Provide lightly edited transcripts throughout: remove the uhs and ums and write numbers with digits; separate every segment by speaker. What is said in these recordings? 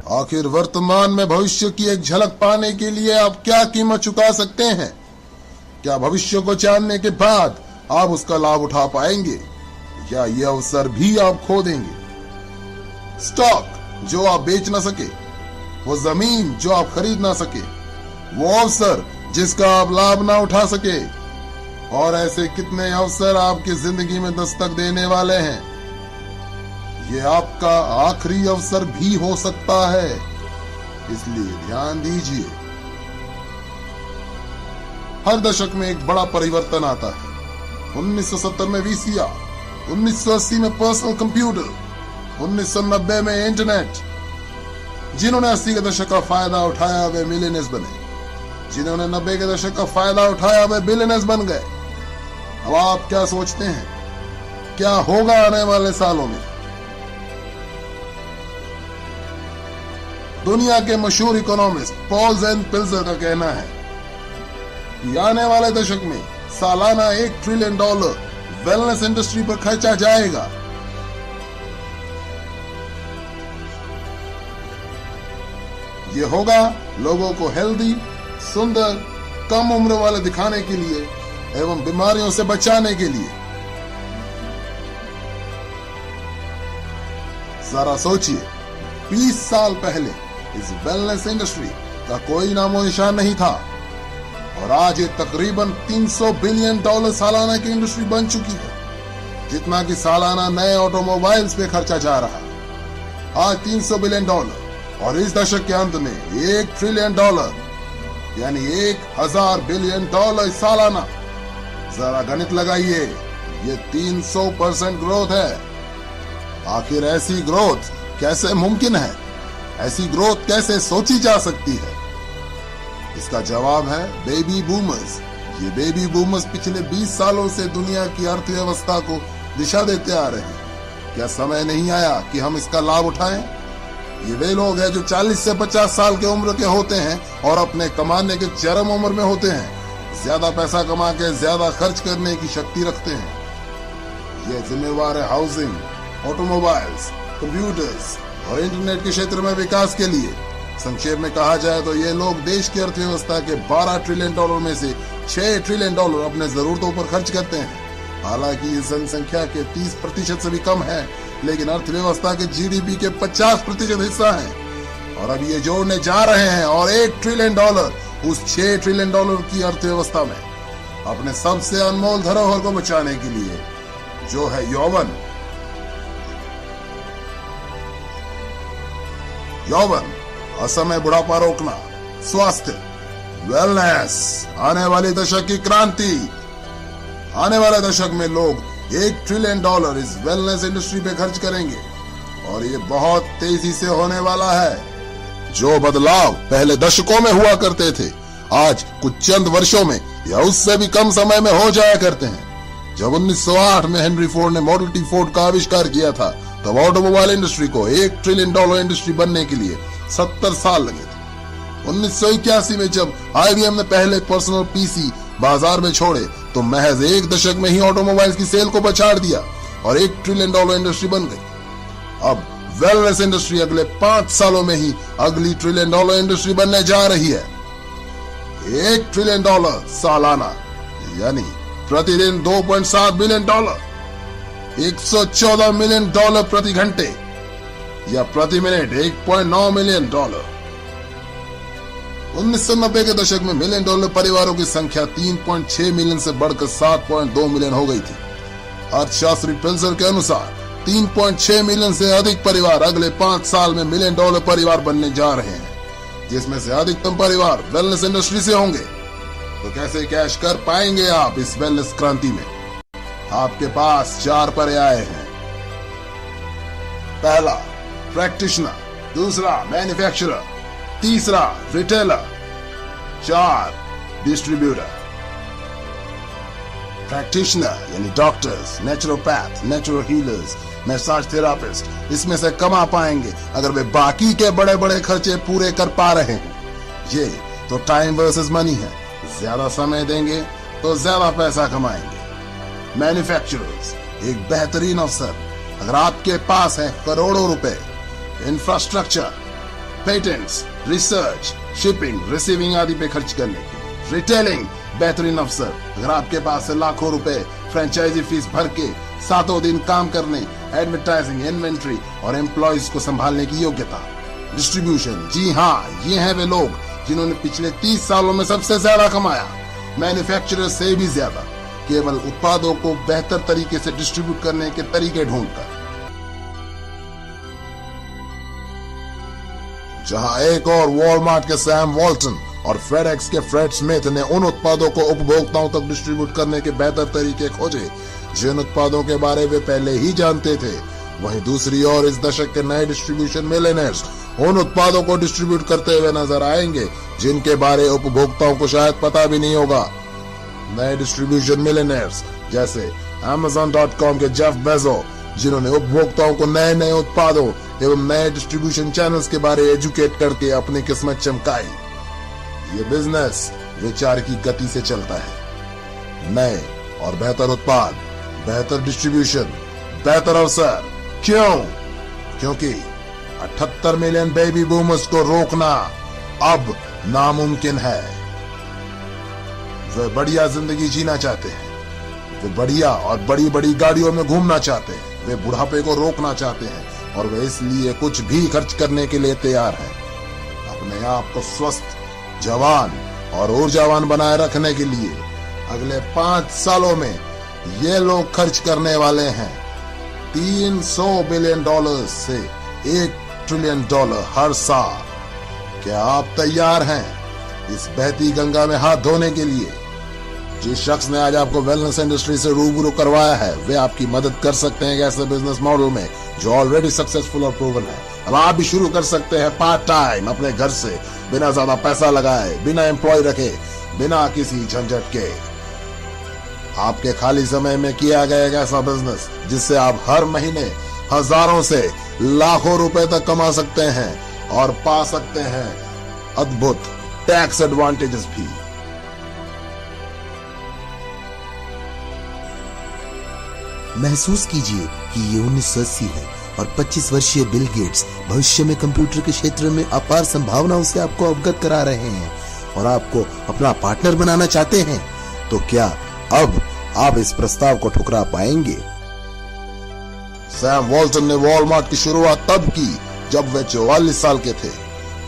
Speaker 1: आखिर वर्तमान में भविष्य की एक झलक पाने के लिए आप क्या कीमत चुका सकते हैं? क्या भविष्य को जानने के बाद आप उसका लाभ उठा पाएंगे या यह अवसर भी आप खो देंगे? स्टॉक जो आप बेच ना सके, वो जमीन जो आप खरीद ना सके, वो अवसर जिसका आप लाभ ना उठा सके, और ऐसे कितने अवसर आपकी जिंदगी में दस्तक देने वाले हैं। ये आपका आखिरी अवसर भी हो सकता है, इसलिए ध्यान दीजिए। हर दशक में एक बड़ा परिवर्तन आता है। 1970 में वीसीआर, 1980 में पर्सनल कंप्यूटर, 1990 में इंटरनेट। जिन्होंने 80 के दशक का फायदा उठाया वे मिलियनेयर्स बने, जिन्होंने 90 के दशक का फायदा उठाया वे बिलियनेयर्स बन गए। अब आप क्या सोचते हैं क्या होगा आने वाले सालों में? दुनिया के मशहूर इकोनॉमिस्ट पॉल ज़ेन पिल्जर का कहना है कि आने वाले दशक में सालाना $1 ट्रिलियन वेलनेस इंडस्ट्री पर खर्चा जाएगा। ये होगा लोगों को हेल्दी, सुंदर, कम उम्र वाले दिखाने के लिए एवं बीमारियों से बचाने के लिए। जरा सोचिए, 20 साल पहले इस वेलनेस इंडस्ट्री का कोई नामो निशान नहीं था और आज ये तकरीबन $300 बिलियन सालाना की इंडस्ट्री बन चुकी है, जितना कि सालाना नए ऑटोमोबाइल्स पे खर्चा जा रहा है। आज $300 बिलियन और इस दशक के अंत में $1 ट्रिलियन यानी 1000 बिलियन सालाना। जरा गणित लगाइए, ये 300% ग्रोथ है। आखिर ऐसी ग्रोथ कैसे मुमकिन है? ऐसी ग्रोथ कैसे सोची जा सकती है? इसका जवाब है बेबी बूमर्स। ये बेबी बूमर्स पिछले 20 सालों से दुनिया की अर्थव्यवस्था को दिशा देते आ रहे हैं। क्या समय नहीं आया कि हम इसका लाभ उठाएं? ये वे लोग हैं जो 40 से 50 साल के उम्र के होते हैं और अपने कमाने के चरम उम्र में होते हैं। ज्यादा पैसा कमा के ज्यादा खर्च करने की शक्ति रखते हैं। ये जिम्मेवार है हाउसिंग, ऑटोमोबाइल्स, कंप्यूटर्स और इंटरनेट के क्षेत्र में विकास के लिए। संक्षेप में कहा जाए तो ये लोग देश की अर्थव्यवस्था के $12 ट्रिलियन में से $6 ट्रिलियन अपने जरूरतों पर खर्च करते हैं। हालांकि इस जनसंख्या के 30% से भी कम है, लेकिन अर्थव्यवस्था के जीडीपी के 50% हिस्सा है। और अब ये जोड़ने जा रहे हैं और $1 ट्रिलियन उस $6 ट्रिलियन की अर्थव्यवस्था में अपने सबसे अनमोल धरोहर को बचाने के लिए, जो है यौवन। यौवन, असमय बुढ़ापा रोकना, स्वास्थ्य, वेलनेस, आने वाली दशक की क्रांति। आने वाले दशक में लोग $1 ट्रिलियन इस वेलनेस इंडस्ट्री पे खर्च करेंगे और ये बहुत तेजी से होने वाला है। जो बदलाव पहले दशकों में हुआ करते थे, आज कुछ चंद वर्षों में या उससे भी कम समय में हो जाया करते हैं। जब 1908 में हेनरी फोर्ड ने मॉडल टी फोर्ड का आविष्कार किया था, तब ऑटोमोबाइल इंडस्ट्री को $1 ट्रिलियन इंडस्ट्री बनने के लिए 70 साल लगे थे। 1981 में जब IBM ने पहले पर्सनल पीसी बाजार में छोड़े, तो महज 1 दशक में ही ऑटोमोबाइल्स की सेल को पछाड़ दिया और $1 ट्रिलियन इंडस्ट्री बन गई। अब वेलनेस इंडस्ट्री अगले 5 सालों में ही अगली $1 ट्रिलियन इंडस्ट्री बनने जा रही है। $1 ट्रिलियन सालाना यानी प्रतिदिन $2.7 बिलियन, $114 मिलियन प्रति घंटे या प्रति मिनट $1.9 मिलियन। 1990 के दशक में $1 मिलियन परिवारों की संख्या 3.6 मिलियन से बढ़कर 7.2 मिलियन हो गई थी। अर्थशास्त्री पिल्जर के अनुसार 3.6 मिलियन से अधिक परिवार अगले 5 साल में $1 मिलियन परिवार बनने जा रहे हैं, जिसमें से अधिकतम परिवार वेलनेस इंडस्ट्री से होंगे। तो कैसे कैश कर पाएंगे आप इस वेलनेस क्रांति में? आपके पास 4 पर्याय हैं। पहला, प्रैक्टिशनर, दूसरा मैन्युफैक्चरर, तीसरा रिटेलर, 4 डिस्ट्रीब्यूटर। प्रैक्टिशनर यानी doctors, naturopath, natural healers, massage therapist, इसमें से कमा पाएंगे अगर वे बाकी के बड़े बड़े खर्चे पूरे कर पा रहे हैं। ये तो टाइम वर्सेस मनी है, ज्यादा समय देंगे तो ज्यादा पैसा कमाएंगे। मैन्युफैक्चरर्स, एक बेहतरीन अवसर। अगर आपके पास है करोड़ों रुपए, infrastructure, patents, research, shipping, receiving आदि पे खर्च करने की। रिटेलिंग, बेहतरीन अवसर। अगर आपके पास है लाखों रुपए फ्रेंचाइजी फीस भर के सातों दिन काम करने, एडवर्टाइजिंग, इन्वेंट्री और एम्प्लॉयज को संभालने की योग्यता। डिस्ट्रीब्यूशन, जी हाँ, ये हैं वे लोग जिन्होंने पिछले 30 सालों में सबसे ज्यादा कमाया, मैन्युफैक्चरर से भी ज्यादा, केवल उत्पादों को बेहतर तरीके से डिस्ट्रीब्यूट करने के तरीके ढूंढकर। जहां एक और वॉलमार्ट के सैम वॉल्टन और फेडेक्स के फ्रेड स्मिथ ने उन उत्पादों को उपभोक्ताओं तक डिस्ट्रीब्यूट करने के बेहतर तरीके खोजे जिन उत्पादों के बारे में पहले ही जानते थे, वहीं दूसरी ओर इस दशक के नए डिस्ट्रीब्यूशन मिलियनेयर्स उन उत्पादों को डिस्ट्रीब्यूट करते हुए नजर आएंगे जिनके बारे उपभोक्ताओं को शायद पता भी नहीं होगा। नए डिस्ट्रीब्यूशन मिलियनेयर्स जैसे Amazon.com के जेफ बेजो, जिन्होंने उपभोक्ताओं को नए नए उत्पादों एवं नए डिस्ट्रीब्यूशन चैनल्स के बारे एजुकेट करके अपनी किस्मत चमकाई। ये बिजनेस विचार की गति से चलता है। नए और बेहतर उत्पाद, बेहतर डिस्ट्रीब्यूशन, बेहतर अवसर। क्यों? क्योंकि 78 मिलियन बेबी बूमर्स को रोकना अब नामुमकिन है। वे बढ़िया जिंदगी जीना चाहते हैं, वे बढ़िया और बड़ी बड़ी गाड़ियों में घूमना चाहते हैं, वे बुढ़ापे को रोकना चाहते हैं और वे इसलिए कुछ भी खर्च करने के लिए तैयार हैं। अपने आप को स्वस्थ, जवान और ऊर्जावान बनाए रखने के लिए अगले 5 सालों में ये लोग खर्च करने वाले हैं $300 बिलियन से $1 ट्रिलियन हर साल। क्या आप तैयार हैं इस बहती गंगा में हाथ धोने के लिए? जिस शख्स ने आज आपको वेलनेस इंडस्ट्री से रूबरू करवाया है, वे आपकी मदद कर सकते हैं ऐसे बिजनेस मॉडल में जो ऑलरेडी सक्सेसफुल और प्रूवन है। अब आप भी शुरू कर सकते हैं पार्ट टाइम अपने घर से, बिना ज्यादा पैसा लगाए, बिना एम्प्लॉय रखे, बिना किसी झंझट के। आपके खाली समय में किया गया एक ऐसा बिजनेस जिससे आप हर महीने हजारों से लाखों रुपए तक कमा सकते हैं और पा सकते हैं अद्भुत टैक्स एडवांटेजेस भी।
Speaker 2: महसूस कीजिए कि ये 1980 है और 25 वर्षीय बिल गेट्स भविष्य में कंप्यूटर के क्षेत्र में अपार संभावनाओं से आपको अवगत करा रहे हैं और आपको अपना पार्टनर बनाना चाहते हैं। तो क्या अब आप इस प्रस्ताव को ठुकरा पाएंगे?
Speaker 1: सैम वॉल्टन ने वॉलमार्ट की शुरुआत तब की जब वे 44 साल के थे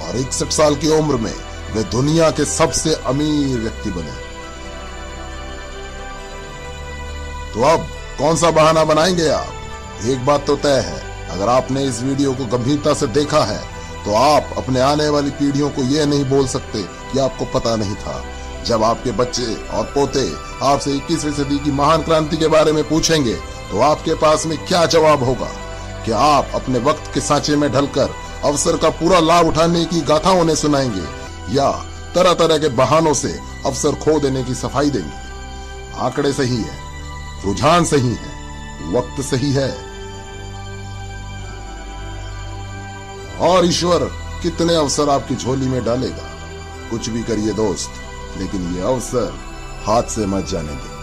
Speaker 1: और 61 साल की उम्र में वे दुनिया के सबसे अमीर व्यक्ति बने। तो अब कौन सा बहाना बनाएंगे आप? एक बात तो तय है, अगर आपने इस वीडियो को गंभीरता से देखा है तो आप अपने आने वाली पीढ़ियों को यह नहीं बोल सकते कि आपको पता नहीं था। जब आपके बच्चे और पोते आपसे 21वीं सदी की महान क्रांति के बारे में पूछेंगे तो आपके पास में क्या जवाब होगा? क्या आप अपने वक्त के सांचे में ढलकर अवसर का पूरा लाभ उठाने की गाथा उन्हें सुनाएंगे या तरह तरह के बहानों से अवसर खो देने की सफाई देंगे? आंकड़े सही है, रुझान सही है, वक्त सही है और ईश्वर कितने अवसर आपकी झोली में डालेगा। कुछ भी करिए दोस्त, लेकिन ये अवसर हाथ से मत जाने दें।